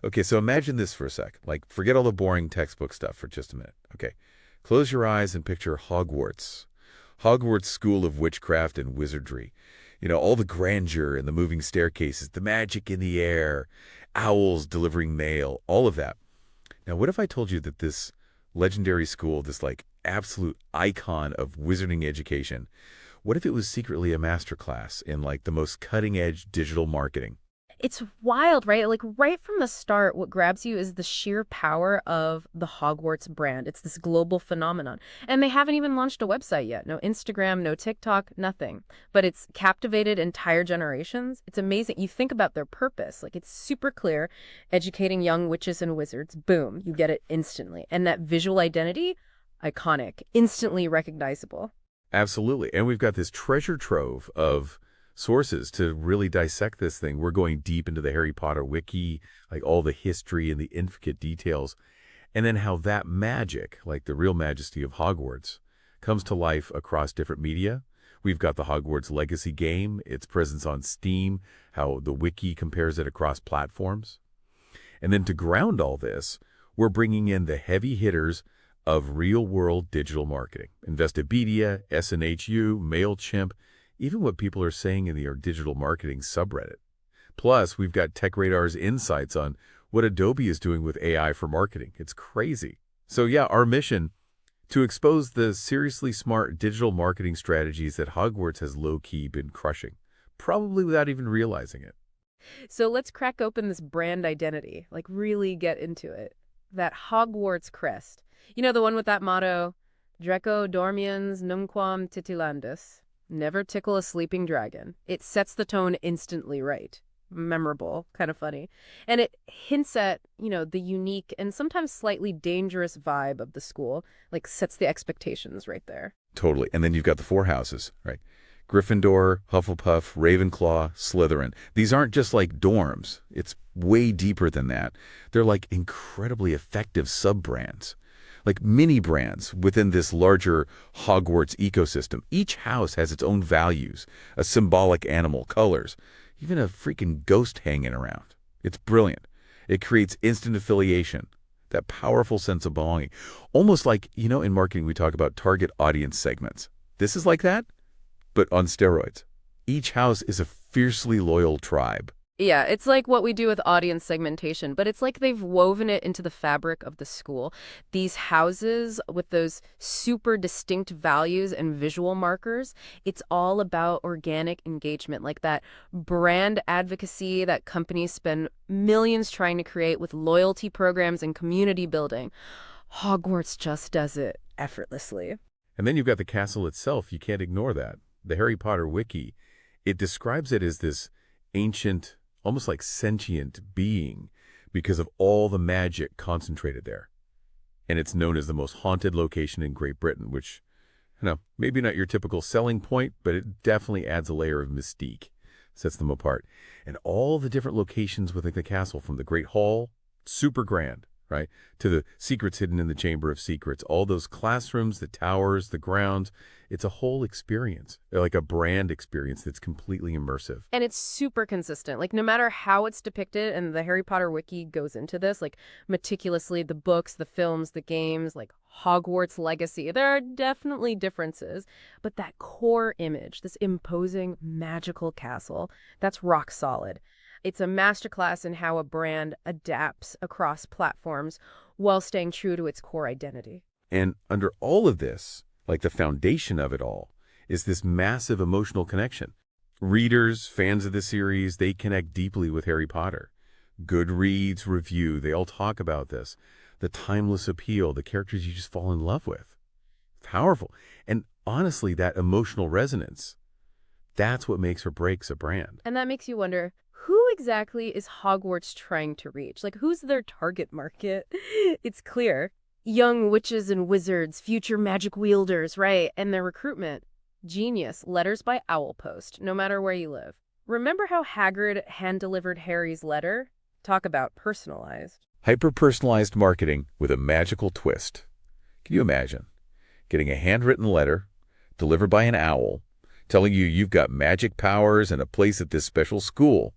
Okay, so imagine this for a sec. Like, forget all the boring textbook stuff for just a minute. Okay, close your eyes and picture Hogwarts. Hogwarts School of Witchcraft and Wizardry. You know, all the grandeur and the moving staircases, the magic in the air, owls delivering mail, all of that. Now, what if I told you that this legendary school, this like absolute icon of wizarding education, what if it was secretly a master class in like the most cutting edge digital marketing? It's wild, right? Like right from the start, what grabs you is the sheer power of the Hogwarts brand. It's this global phenomenon. And they haven't even launched a website yet. No Instagram, no TikTok, nothing. But it's captivated entire generations. It's amazing. You think about their purpose. Like it's super clear, educating young witches and wizards. Boom, you get it instantly. And that visual identity, iconic, instantly recognizable. Absolutely. And we've got this treasure trove of sources to really dissect this thing. We're going deep into the Harry Potter wiki, like all the history and the intricate details, and then how that magic, like the real majesty of Hogwarts, comes to life across different media. We've got the Hogwarts Legacy game, its presence on Steam, how the wiki compares it across platforms. And then to ground all this, we're bringing in the heavy hitters of real-world digital marketing. Investopedia, SNHU, MailChimp, even what people are saying in the digital marketing subreddit. Plus, we've got TechRadar's insights on what Adobe is doing with AI for marketing. It's crazy. So yeah, our mission, to expose the seriously smart digital marketing strategies that Hogwarts has low-key been crushing, probably without even realizing it. So let's crack open this brand identity, like really get into it. That Hogwarts crest. You know, the one with that motto, Dreco dormiens numquam titilandus, never tickle a sleeping dragon. It sets the tone instantly right. Memorable, kind of funny. And it hints at, the unique and sometimes slightly dangerous vibe of the school, like sets the expectations right there. Totally. And then you've got the four houses, right? Gryffindor, Hufflepuff, Ravenclaw, Slytherin. These aren't just like dorms. It's way deeper than that. They're like incredibly effective sub-brands, like mini brands within this larger Hogwarts ecosystem. Each house has its own values, a symbolic animal, colors, even a freaking ghost hanging around. It's brilliant. It creates instant affiliation, that powerful sense of belonging. Almost like, in marketing we talk about target audience segments. This is like that, but on steroids. Each house is a fiercely loyal tribe. Yeah, it's like what we do with audience segmentation, but it's like they've woven it into the fabric of the school. These houses with those super distinct values and visual markers, it's all about organic engagement, like that brand advocacy that companies spend millions trying to create with loyalty programs and community building. Hogwarts just does it effortlessly. And then you've got the castle itself. You can't ignore that. The Harry Potter wiki, it describes it as this ancient, almost like sentient being because of all the magic concentrated there. And it's known as the most haunted location in Great Britain, which, maybe not your typical selling point, but it definitely adds a layer of mystique, sets them apart. And all the different locations within the castle, from the Great Hall, super grand, right, to the secrets hidden in the Chamber of Secrets, all those classrooms, the towers, the grounds, it's a whole experience, like a brand experience that's completely immersive. And it's super consistent. Like, no matter how it's depicted, and the Harry Potter wiki goes into this, like, meticulously, the books, the films, the games, like Hogwarts Legacy, there are definitely differences. But that core image, this imposing, magical castle, that's rock solid. It's a masterclass in how a brand adapts across platforms while staying true to its core identity. And under all of this, like the foundation of it all, is this massive emotional connection. Readers, fans of the series, they connect deeply with Harry Potter. Goodreads, review, they all talk about this. The timeless appeal, the characters you just fall in love with. Powerful. And honestly, that emotional resonance, that's what makes or breaks a brand. And that makes you wonder, who exactly is Hogwarts trying to reach? Like, who's their target market? It's clear. Young witches and wizards, future magic wielders, right? And their recruitment, genius, letters by owl post, no matter where you live. Remember how Hagrid hand-delivered Harry's letter? Talk about personalized. Hyper-personalized marketing with a magical twist. Can you imagine getting a handwritten letter delivered by an owl telling you you've got magic powers and a place at this special school?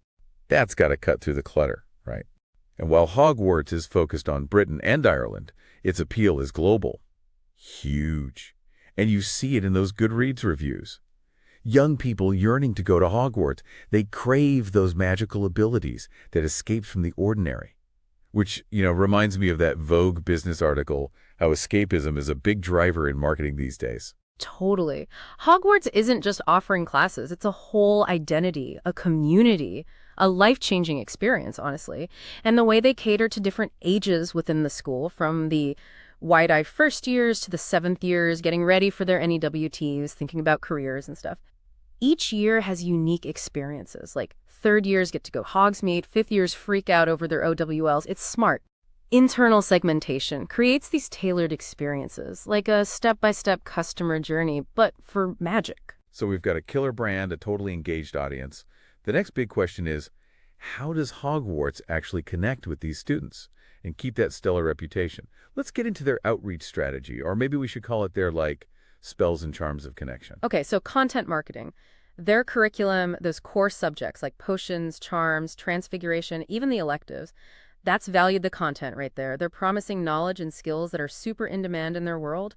That's got to cut through the clutter, right? And while Hogwarts is focused on Britain and Ireland, its appeal is global. Huge. And you see it in those Goodreads reviews. Young people yearning to go to Hogwarts, they crave those magical abilities that escape from the ordinary. Which, reminds me of that Vogue business article, how escapism is a big driver in marketing these days. Totally. Hogwarts isn't just offering classes, it's a whole identity, a community, a life-changing experience, honestly. And the way they cater to different ages within the school, from the wide-eyed first years to the seventh years, getting ready for their NEWTs, thinking about careers and stuff. Each year has unique experiences. Like third years get to go Hogsmeade, fifth years freak out over their OWLs. It's smart. Internal segmentation creates these tailored experiences, like a step-by-step customer journey, but for magic. So we've got a killer brand, a totally engaged audience. The next big question is, how does Hogwarts actually connect with these students and keep that stellar reputation? Let's get into their outreach strategy, or maybe we should call it their, spells and charms of connection. Okay, so content marketing. Their curriculum, those core subjects like potions, charms, transfiguration, even the electives, that's valued the content right there. They're promising knowledge and skills that are super in demand in their world.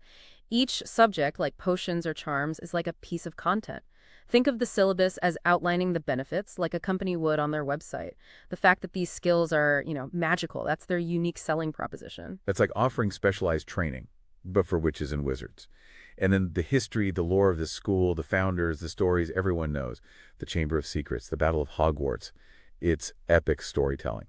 Each subject, like potions or charms, is like a piece of content. Think of the syllabus as outlining the benefits like a company would on their website. The fact that these skills are, magical, that's their unique selling proposition. That's like offering specialized training, but for witches and wizards. And then the history, the lore of the school, the founders, the stories everyone knows. The Chamber of Secrets, the Battle of Hogwarts. It's epic storytelling.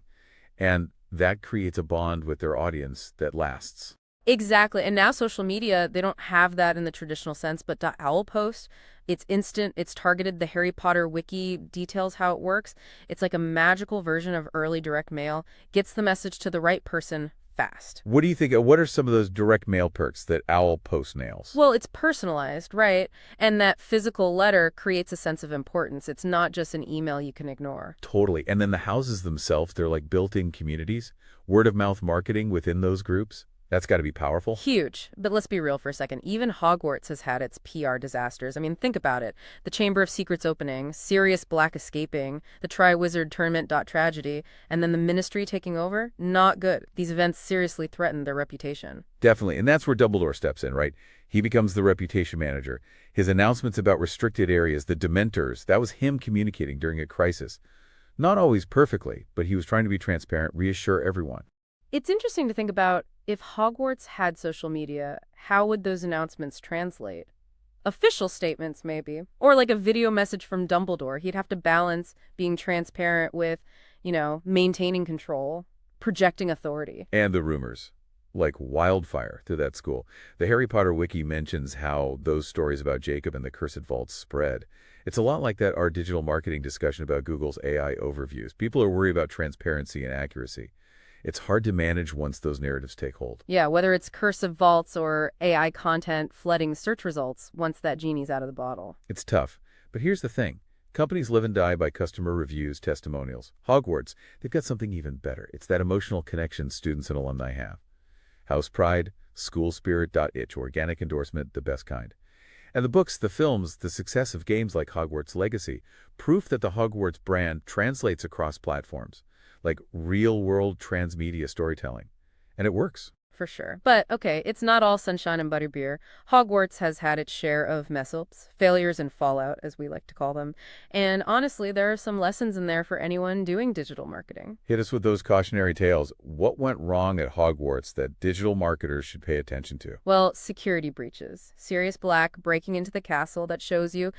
And that creates a bond with their audience that lasts. Exactly. And now social media, they don't have that in the traditional sense, but .owl post, it's instant, it's targeted. The Harry Potter wiki details how it works. It's like a magical version of early direct mail, gets the message to the right person fast. What do you think? What are some of those direct mail perks that Owl Post nails? Well, it's personalized, right? And that physical letter creates a sense of importance. It's not just an email you can ignore. Totally. And then the houses themselves, they're like built-in communities. Word-of-mouth marketing within those groups. That's got to be powerful. Huge. But let's be real for a second. Even Hogwarts has had its PR disasters. I mean, think about it. The Chamber of Secrets opening, Sirius Black escaping, the Triwizard Tournament tragedy, and then the Ministry taking over? Not good. These events seriously threaten their reputation. Definitely. And that's where Dumbledore steps in, right? He becomes the reputation manager. His announcements about restricted areas, the Dementors, that was him communicating during a crisis. Not always perfectly, but he was trying to be transparent, reassure everyone. It's interesting to think about, if Hogwarts had social media, how would those announcements translate? Official statements, maybe. Or like a video message from Dumbledore. He'd have to balance being transparent with, maintaining control, projecting authority. And the rumors, like wildfire through that school. The Harry Potter wiki mentions how those stories about Jacob and the Cursed Vaults spread. It's a lot like that our digital marketing discussion about Google's AI overviews. People are worried about transparency and accuracy. It's hard to manage once those narratives take hold. Yeah, whether it's cursive vaults or AI content flooding search results once that genie's out of the bottle. It's tough. But here's the thing. Companies live and die by customer reviews, testimonials. Hogwarts, they've got something even better. It's that emotional connection students and alumni have. House pride, school spirit.itch, organic endorsement, the best kind. And the books, the films, the success of games like Hogwarts Legacy, proof that the Hogwarts brand translates across platforms, like real-world transmedia storytelling. And it works. For sure. But, okay, it's not all sunshine and butterbeer. Hogwarts has had its share of mess-ups, failures and fallout, as we like to call them. And honestly, there are some lessons in there for anyone doing digital marketing. Hit us with those cautionary tales. What went wrong at Hogwarts that digital marketers should pay attention to? Well, security breaches. Sirius Black breaking into the castle, that shows you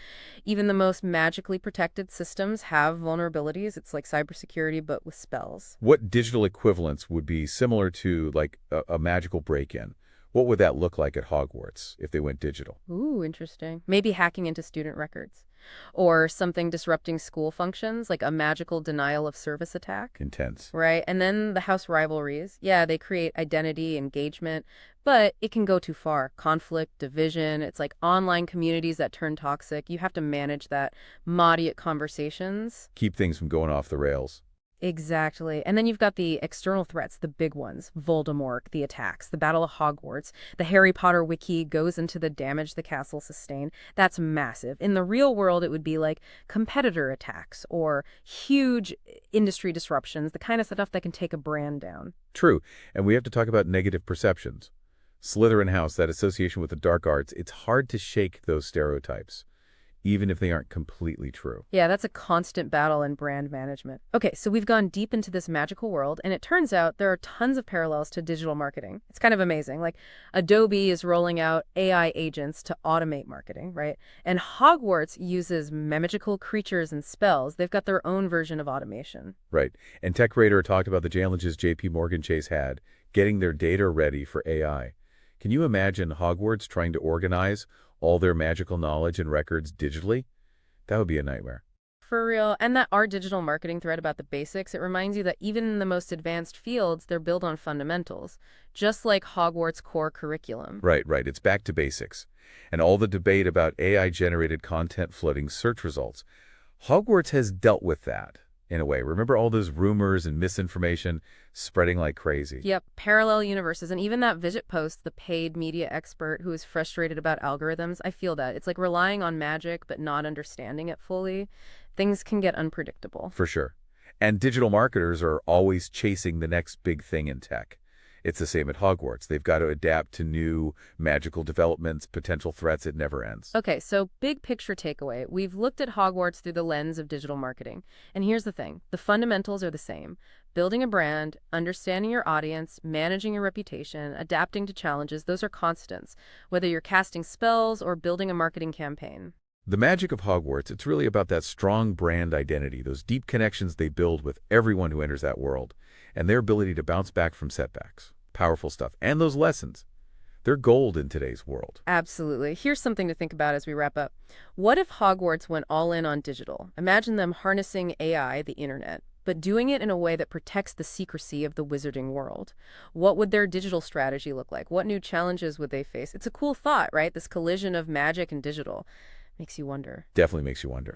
even the most magically protected systems have vulnerabilities. It's like cybersecurity, but with spells. What digital equivalents would be similar to, like, a magical break-in? What would that look like at Hogwarts if they went digital? Ooh, interesting. Maybe hacking into student records. Or something disrupting school functions, like a magical denial of service attack. Intense. Right. And then the house rivalries. Yeah, they create identity, engagement, but it can go too far. Conflict, division. It's like online communities that turn toxic. You have to manage that. Moderate conversations. Keep things from going off the rails. Exactly. And then you've got the external threats, the big ones, Voldemort, the attacks, the Battle of Hogwarts, the Harry Potter wiki goes into the damage the castle sustained. That's massive. In the real world, it would be like competitor attacks or huge industry disruptions, the kind of stuff that can take a brand down. True, and we have to talk about negative perceptions. Slytherin House, that association with the dark arts, it's hard to shake those stereotypes, even if they aren't completely true. Yeah, that's a constant battle in brand management. Okay, so we've gone deep into this magical world, and it turns out there are tons of parallels to digital marketing. It's kind of amazing. Like, Adobe is rolling out AI agents to automate marketing, right? And Hogwarts uses magical creatures and spells. They've got their own version of automation. Right. And Tech Radar talked about the challenges JP Morgan Chase had getting their data ready for AI. Can you imagine Hogwarts trying to organize all their magical knowledge and records digitally? That would be a nightmare. For real. And that our digital marketing thread about the basics, it reminds you that even in the most advanced fields, they're built on fundamentals, just like Hogwarts core curriculum. Right, right. It's back to basics. And all the debate about AI-generated content flooding search results. Hogwarts has dealt with that, in a way. Remember all those rumors and misinformation spreading like crazy? Yep, parallel universes. And even that Visit post, the paid media expert who is frustrated about algorithms, I feel that. It's like relying on magic but not understanding it fully. Things can get unpredictable. For sure. And digital marketers are always chasing the next big thing in tech. It's the same at Hogwarts. They've got to adapt to new magical developments, potential threats. It never ends. Okay, so big picture takeaway. We've looked at Hogwarts through the lens of digital marketing. And here's the thing. The fundamentals are the same. Building a brand, understanding your audience, managing your reputation, adapting to challenges, those are constants, whether you're casting spells or building a marketing campaign. The magic of Hogwarts, it's really about that strong brand identity, those deep connections they build with everyone who enters that world, and their ability to bounce back from setbacks. Powerful stuff. And those lessons. They're gold in today's world. Absolutely. Here's something to think about as we wrap up. What if Hogwarts went all in on digital? Imagine them harnessing AI, the internet, but doing it in a way that protects the secrecy of the wizarding world. What would their digital strategy look like? What new challenges would they face? It's a cool thought, right? This collision of magic and digital. Makes you wonder. Definitely makes you wonder.